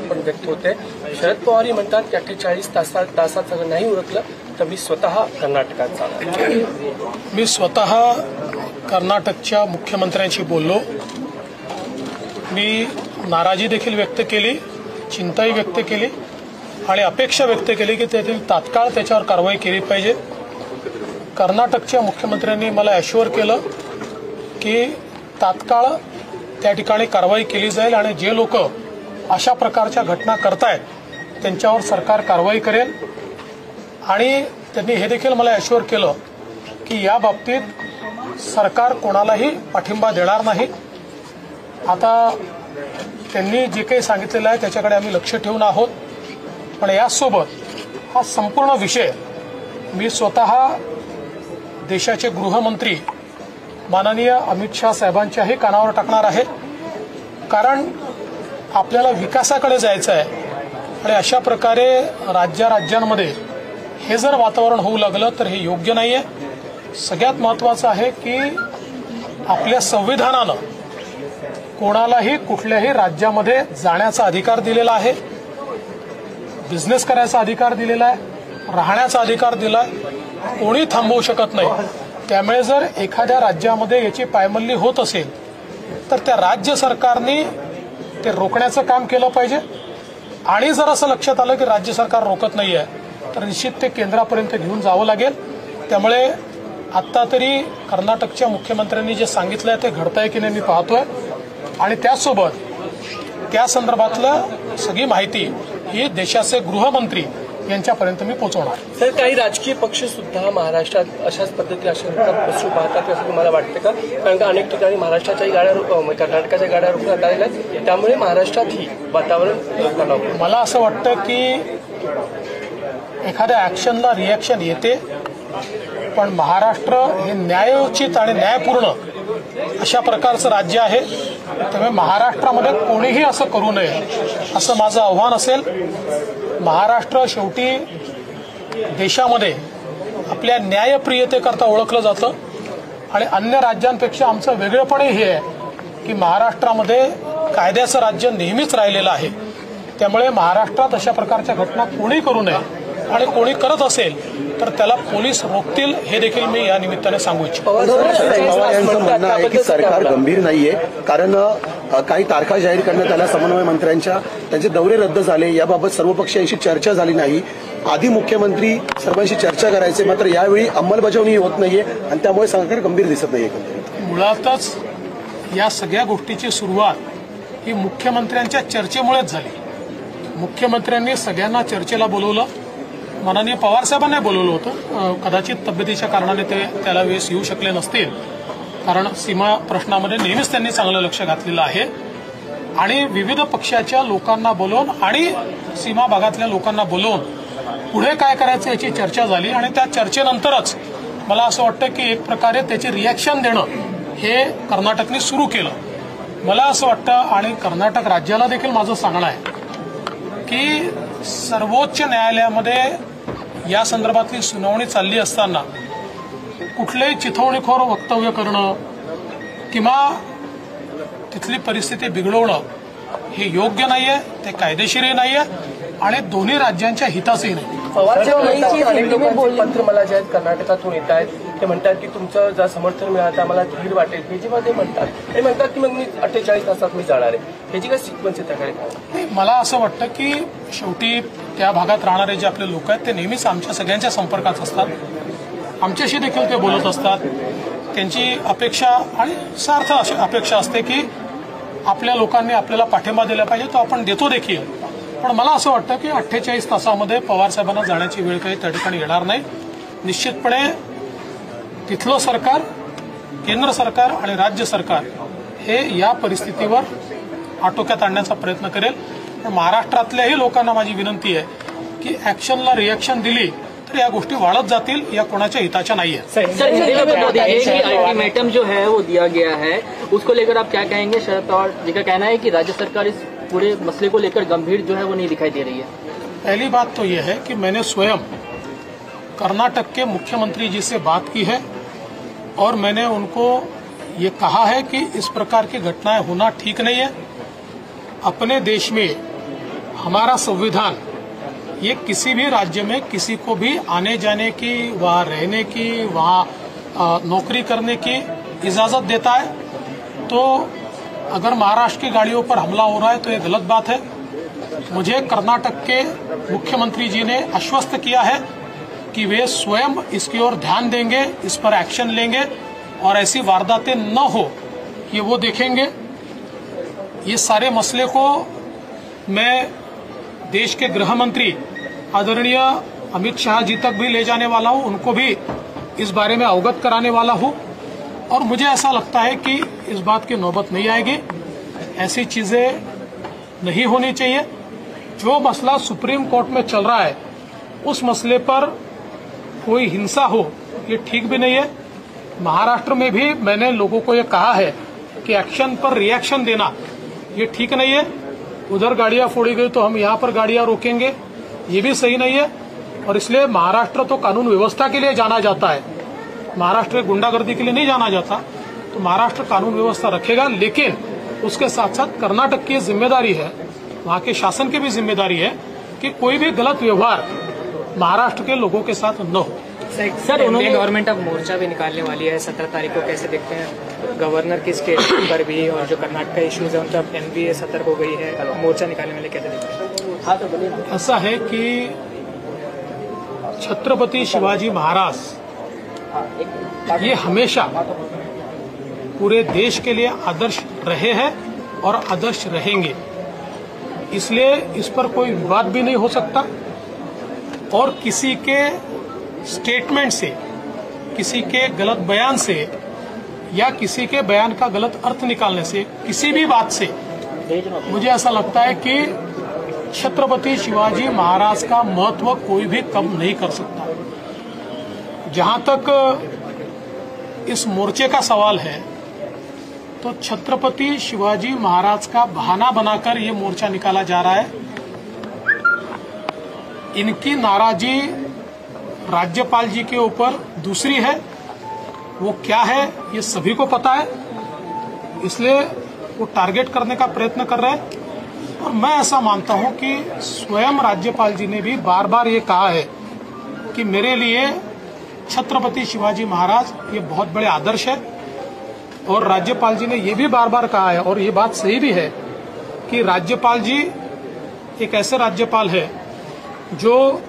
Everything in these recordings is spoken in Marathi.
पण व्यक्त होते। शरद पवारही म्हणतात की 48 तासात जर नाही उरकलं तर मी स्वतः कर्नाटकात जाणार। मी स्वतः कर्नाटकच्या मुख्यमंत्र्यांशी बोललो। मी नाराजी देखील व्यक्त केली, चिंताही व्यक्त केली आणि अपेक्षा व्यक्त केली की त्यातील तात्काळ त्याच्यावर कारवाई केली पाहिजे। कर्नाटकच्या मुख्यमंत्र्यांनी मला ॲश्युअर केलं की तात्काळ त्या ठिकाणी कारवाई केली जाईल आणि जे लोक अशा प्रकारच्या घटना करतायत त्यांच्यावर सरकार कारवाई करेल। आणि त्यांनी हे देखील मला ॲश्युअर केलं की या बाबतीत सरकार कोणालाही पाठिंबा देणार नाही। आता त्यांनी जे काही सांगितलेलं आहे त्याच्याकडे आम्ही लक्ष ठेवून आहोत, पण यासोबत हा संपूर्ण विषय मी स्वतः देशाचे गृहमंत्री माननीय अमित शाह साहेबांच्याही कानावर टाकणार आहे। कारण आपल्याला विकासाकडे जायचं आहे आणि अशा प्रकारे राज्यांमध्ये हे जर वातावरण होऊ लागलं तर हे योग्य नाहीये। सगळ्यात महत्त्वाचं आहे की आपल्या संविधानानं कोणालाही कुठल्याही राज्यामध्ये जाण्याचा अधिकार दिलेला आहे, बिझनेस करायचा अधिकार दिलेला आहे, राहण्याचा अधिकार दिलाय, कोणी थांबवू शकत नाही। त्यामुळे जर एखाद्या राज्यामध्ये याची पायमल्ली होत असेल तर त्या राज्य सरकारने ते रोखण्याचं काम केलं पाहिजे। आणि जर असं लक्षात आलं की राज्य सरकार रोखत नाहीये तर निश्चित ते केंद्रापर्यंत घेऊन जावं लागेल। त्यामुळे आत्ता तरी कर्नाटकच्या मुख्यमंत्र्यांनी जे सांगितलंय ते घडतंय की नाही मी पाहतोय आणि त्यासोबत त्या संदर्भातलं सगळी माहिती ही देशाचे गृहमंत्री यांच्यापर्यंत मी पोहोचवणार। सर, काही राजकीय पक्ष सुद्धा महाराष्ट्रात अशाच पद्धती बसू पाहतात असं तुम्हाला वाटतं का? कारण का अनेक ठिकाणी महाराष्ट्राच्याही गाड्या कर्नाटकाच्या गाड्या रोखण्यात आलेल्या आहेत, त्यामुळे महाराष्ट्रातही वातावरण मला असं वाटतं की एखाद्या ऍक्शनला रिॲक्शन येते, पण महाराष्ट्र हे न्यायोचित आणि न्यायपूर्ण अशा प्रकारचं राज्य आहे। त्यामुळे महाराष्ट्रामध्ये कोणीही असं करू नये असं माझं आव्हान असेल। महाराष्ट्र शेवटी देशामध्ये आपल्या न्यायप्रियतेकरता ओळखलं जातं आणि अन्य राज्यांपेक्षा आमचं वेगळेपणही हे आहे की महाराष्ट्रामध्ये कायद्याचं राज्य नेहमीच राहिलेलं आहे। त्यामुळे महाराष्ट्रात अशा प्रकारच्या घटना कोणी करू नये आणि कोणी करत असेल तर त्याला पोलीस रोखतील हे देखील मी या निमित्ताने सांगू इच्छितो। पवार यांचं म्हणणं आहे की सरकार गंभीर नाहीये, कारण काही तारखा जाहीर करण्यात आल्या समन्वय मंत्र्यांच्या, त्यांचे दौरे रद्द झाले, याबाबत सर्वपक्षीयांशी चर्चा झाली नाही। आधी मुख्यमंत्री सर्वांशी चर्चा करायचे, मात्र यावेळी अंमलबजावणी होत नाहीये आणि त्यामुळे सरकार गंभीर दिसत नाहीये। मुळातच या सगळ्या गोष्टीची सुरुवात ही मुख्यमंत्र्यांच्या चर्चेमुळेच झाली। मुख्यमंत्र्यांनी सगळ्यांना चर्चेला बोलवलं, माननीय पवार साहेबांना बोलवलं होतं। कदाचित तब्येतीच्या कारणाने ते त्याला वेळेस येऊ शकले नसतील, कारण सीमा प्रश्नामध्ये नेहमीच त्यांनी चांगलं लक्ष घातलेलं आहे आणि विविध पक्षाच्या लोकांना बोलवून आणि सीमा भागातल्या लोकांना बोलवून पुढे काय करायचं याची चर्चा झाली आणि त्या चर्चेनंतरच मला असं वाटतं की एक प्रकारे त्याचे रिॲक्शन देणं हे कर्नाटकने सुरू केलं। मला असं वाटतं आणि कर्नाटक राज्याला देखील माझं सांगणं आहे की सर्वोच्च न्यायालयामध्ये या संदर्भातली सुनावणी चालली असताना कुठलेही चिथावणीखोर वक्तव्य करणं किंवा तिथली परिस्थिती बिघडवणं हे योग्य नाहीये, ते कायदेशीरही नाहीये आणि दोन्ही राज्यांच्या हिताचंही नाही। अनेक लोकांचे पत्र मला जे आहेत कर्नाटकातून येत आहेत, ते म्हणतात की तुमचं जर समर्थन मिळालं तर आम्हाला धीर वाटेल, हे जेव्हा ते म्हणतात की मग मी 48 तासात मी जाणार आहे, ह्याची काय सिक्वेन्स आहे त्याकडे? मला असं वाटतं की शेवटी त्या भागात राहणारे जे आपले लोक आहेत ते नेहमीच आमच्या सगळ्यांच्या संपर्कात असतात, आमच्याशी देखील ते बोलत असतात। त्यांची अपेक्षा आणि सार्थ अशी अपेक्षा असते की आपल्या लोकांनी आपल्याला पाठिंबा दिला पाहिजे, तो आपण देतो देखील। पण मला असं वाटतं की 48 तासामध्ये पवार साहेबांना जाण्याची वेळ काही त्या ठिकाणी येणार नाही। निश्चितपणे तिथलं सरकार, केंद्र सरकार आणि राज्य सरकार हे या परिस्थितीवर आटोक्यात आणण्याचा प्रयत्न करेल। पण महाराष्ट्रातल्याही लोकांना माझी विनंती आहे की ऍक्शनला रिॲक्शन दिली तर या गोष्टी वाढत जातील, या कोणाच्या हिताच्या नाही है। अल्टीमेटम जो है वो दिया गया है, उसको लेकर आप क्या कहेंगे? शरद पवार जी का कहना है कि राज्य सरकार इस पूरे मसले को लेकर गंभीर जो है वो नहीं दिखाई दे रही है। पहली बात तो यह है कि मैंने स्वयं कर्नाटक के मुख्यमंत्री जी से बात की है और मैंने उनको ये कहा है कि इस प्रकार की घटनाएं होना ठीक नहीं है। अपने देश में हमारा संविधान ये किसी भी राज्य में किसी को भी आने जाने की, वहाँ रहने की, वहाँ नौकरी करने की इजाजत देता है। तो अगर महाराष्ट्र की गाड़ियों पर हमला हो रहा है तो ये गलत बात है। मुझे कर्नाटक के मुख्यमंत्री जी ने आश्वस्त किया है कि वे स्वयं इसकी ओर ध्यान देंगे, इस पर एक्शन लेंगे और ऐसी वारदातें न हो ये वो देखेंगे। ये सारे मसले को मैं देश के गृह मंत्री आदरणीय अमित शाह जी तक भी ले जाने वाला हूं, उनको भी इस बारे में अवगत कराने वाला हूं और मुझे ऐसा लगता है कि इस बात की नौबत नहीं आएगी। ऐसी चीजें नहीं होनी चाहिए। जो मसला सुप्रीम कोर्ट में चल रहा है उस मसले पर कोई हिंसा हो ये ठीक भी नहीं है। महाराष्ट्र में भी मैंने लोगों को ये कहा है कि एक्शन पर रिएक्शन देना ये ठीक नहीं है। उधर गाड़ियां फोड़ी गई तो हम यहाँ पर गाड़ियां रोकेंगे, ये भी सही नहीं है। और इसलिए महाराष्ट्र तो कानून व्यवस्था के लिए जाना जाता है, महाराष्ट्र गुंडागर्दी के लिए नहीं जाना जाता। तो महाराष्ट्र कानून व्यवस्था रखेगा, लेकिन उसके साथ साथ कर्नाटक की जिम्मेदारी है, वहाँ के शासन की भी जिम्मेदारी है कि कोई भी गलत व्यवहार महाराष्ट्र के लोगों के साथ न हो। सर उन्होंने गवर्नमेंट अब मोर्चा भी निकालने वाली है 17 तारीख को, कैसे देखते हैं गवर्नर की स्टेटमेंट पर भी, और जो कर्नाटक का इश्यूज है उन पर एमपीए सतर्क हो गई है, मोर्चा निकालने वाले कैसे देखते हैं? ऐसा है कि छत्रपति शिवाजी महाराज ये हमेशा पूरे देश के लिए आदर्श रहे हैं और आदर्श रहेंगे, इसलिए इस पर कोई विवाद भी नहीं हो सकता। और किसी के स्टेटमेंट से, किसी के गलत बयान से या किसी के बयान का गलत अर्थ निकालने से, किसी भी बात से मुझे ऐसा लगता है कि छत्रपति शिवाजी महाराज का महत्व कोई भी कम नहीं कर सकता। जहां तक इस मोर्चे का सवाल है तो छत्रपति शिवाजी महाराज का बहाना बनाकर ये मोर्चा निकाला जा रहा है। इनकी नाराजगी राज्यपाल जी के ऊपर दूसरी है, वो क्या है ये सभी को पता है, इसलिए वो टारगेट करने का प्रयत्न कर रहे हैं। और मैं ऐसा मानता हूं कि स्वयं राज्यपाल जी ने भी बार बार ये कहा है कि मेरे लिए छत्रपति शिवाजी महाराज ये बहुत बड़े आदर्श है। और राज्यपाल जी ने ये भी बार बार कहा है, और ये बात सही भी है, कि राज्यपाल जी एक ऐसे राज्यपाल है जो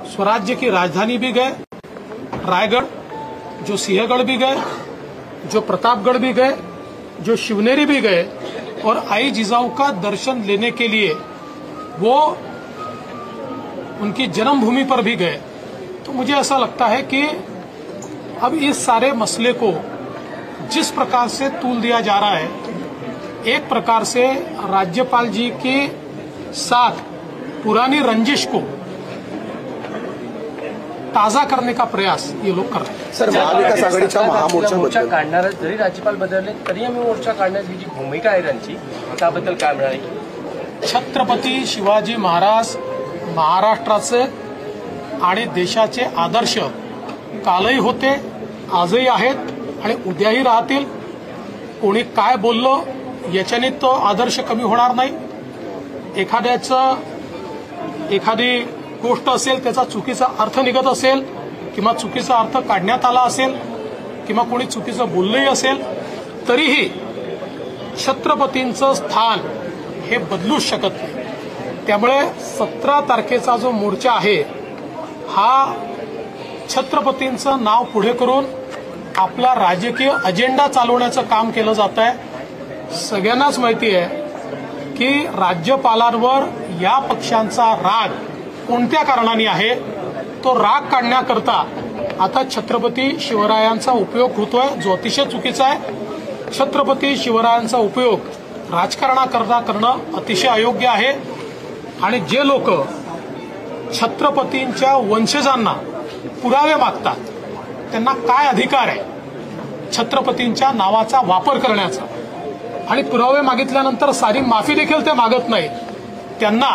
स्वराज्य की राजधानी भी गए, रायगढ़, जो सिंहगढ़ भी गए, जो प्रतापगढ़ भी गए, जो शिवनेरी भी गए, और आई जिजाऊ का दर्शन लेने के लिए वो उनकी जन्मभूमि पर भी गए। तो मुझे ऐसा लगता है कि अब इस सारे मसले को जिस प्रकार से तूल दिया जा रहा है, एक प्रकार से राज्यपाल जी के साथ पुरानी रंजिश को ताजा करने का प्रयास ये लोग कर रहे हैं। सर, महाविकास आघाडीचा मोर्चा काढणार जरी राज्यपाल बदलले तरी आम्ही मोर्चा काढण्याची जी भूमिका आहे त्यांची त्याबद्दल काय म्हणाले? छत्रपती शिवाजी महाराज महाराष्ट्राचे आणि देशाचे आदर्श कालही होते, आजही आहेत आणि उद्याही राहतील। कोणी काय बोललं याच्याने तो आदर्श कमी होणार नाही। एखादी गोष्ट असेल, त्याचा चुकीचा अर्थ निघत असेल किंवा चुकीचा अर्थ काढण्यात आला असेल किंवा कोणी चुकीचं बोललंही असेल, तरीही छत्रपतींचं स्थान हे बदलूच शकत नाही। त्यामुळे 17 तारखेचा जो मोर्चा आहे हा छत्रपतींचं नाव पुढे करून आपला राजकीय अजेंडा चालवण्याचं काम केलं जात आहे। सगळ्यांनाच माहिती आहे की राज्यपालांवर या पक्षांचा राग कोणत्या कारणाने आहे। तो राग काढण्याकरता आता छत्रपती शिवरायांचा उपयोग होतोय, जो अतिशय चुकीचा आहे। छत्रपती शिवरायांचा उपयोग राजकारणाकरता करणं अतिशय अयोग्य आहे। आणि जे लोक छत्रपतींच्या वंशजांना पुरावे मागतात त्यांना काय अधिकार आहे छत्रपतींच्या नावाचा वापर करण्याचा? आणि पुरावे मागितल्यानंतर सारी माफी देखील ते मागत नाही, त्यांना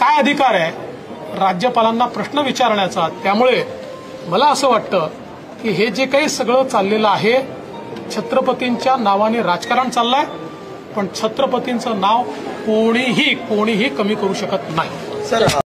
काय अधिकार आहे राज्यपालांना प्रश्न विचारण्याचा? त्यामुळे मला असं वाटतं की हे जे काही सगळं चाललेलं आहे, छत्रपतींच्या नावाने राजकारण चाललंय पण छत्रपतींचं नाव कोणीही कमी करू शकत नाही. सर